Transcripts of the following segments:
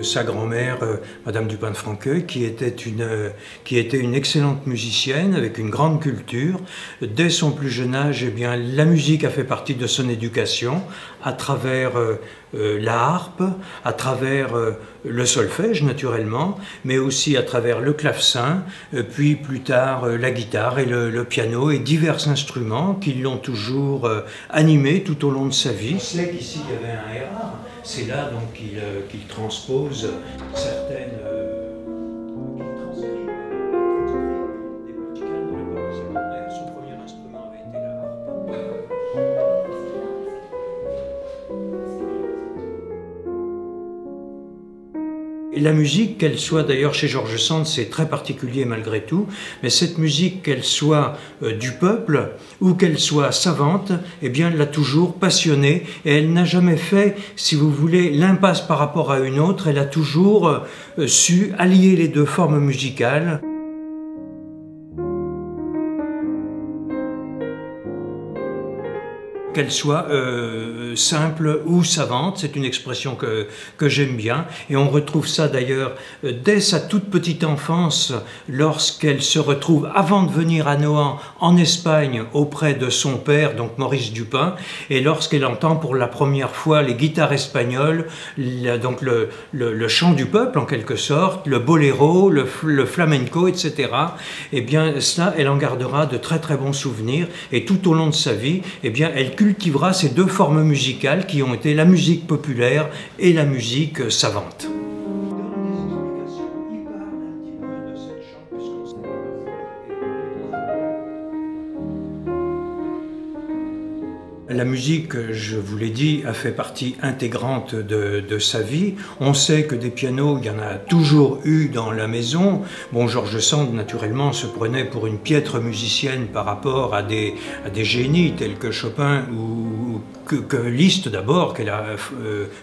Sa grand-mère, Madame Dupin de Franqueuil, qui était une excellente musicienne avec une grande culture. Dès son plus jeune âge, eh bien, la musique a fait partie de son éducation à travers la harpe, à travers le solfège naturellement, mais aussi à travers le clavecin, puis plus tard la guitare et le piano et divers instruments qui l'ont toujours animé tout au long de sa vie. On sait qu'ici il y avait un errard, c'est là donc qu'il transpose certaines... Son premier instrument avait été la harpe. Et la musique, qu'elle soit d'ailleurs chez George Sand, c'est très particulier malgré tout, mais cette musique, qu'elle soit du peuple ou qu'elle soit savante, eh bien elle l'a toujours passionnée et elle n'a jamais fait, si vous voulez, l'impasse par rapport à une autre, elle a toujours su allier les deux formes musicales. Qu'elle soit simple ou savante, c'est une expression que j'aime bien. Et on retrouve ça d'ailleurs dès sa toute petite enfance, lorsqu'elle se retrouve, avant de venir à Nohant, en Espagne, auprès de son père, donc Maurice Dupin, et lorsqu'elle entend pour la première fois les guitares espagnoles, donc le chant du peuple en quelque sorte, le boléro, le flamenco, etc. Eh bien cela, elle en gardera de très très bons souvenirs, et tout au long de sa vie, eh bien elle cultivera ces deux formes musicales qui ont été la musique populaire et la musique savante. La musique, je vous l'ai dit, a fait partie intégrante de sa vie. On sait que des pianos, il y en a toujours eu dans la maison. Bon, George Sand, naturellement, se prenait pour une piètre musicienne par rapport à des génies tels que Chopin ou que Liszt d'abord, qu'elle a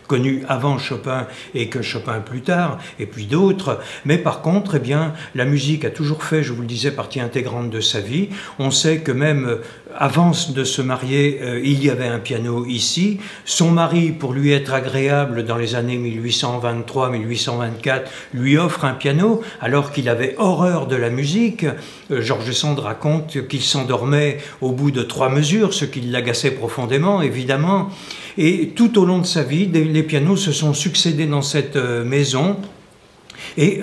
connu avant Chopin et que Chopin plus tard, et puis d'autres. Mais par contre, eh bien, la musique a toujours fait, je vous le disais, partie intégrante de sa vie. On sait que même avant de se marier, il y avait un piano ici. Son mari, pour lui être agréable dans les années 1823-1824, lui offre un piano alors qu'il avait horreur de la musique. George Sand raconte qu'il s'endormait au bout de 3 mesures, ce qui l'agaçait profondément, évidemment. Et tout au long de sa vie, les pianos se sont succédés dans cette maison. Et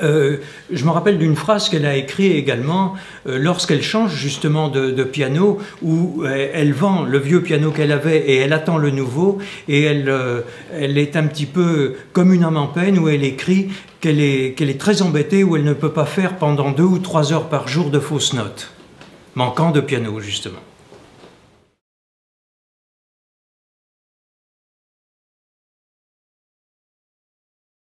je me rappelle d'une phrase qu'elle a écrite également lorsqu'elle change justement de piano, où elle vend le vieux piano qu'elle avait et elle attend le nouveau, et elle est un petit peu comme une âme en peine, où elle écrit qu'elle est très embêtée, où elle ne peut pas faire pendant 2 ou 3 heures par jour de fausses notes, manquant de piano justement.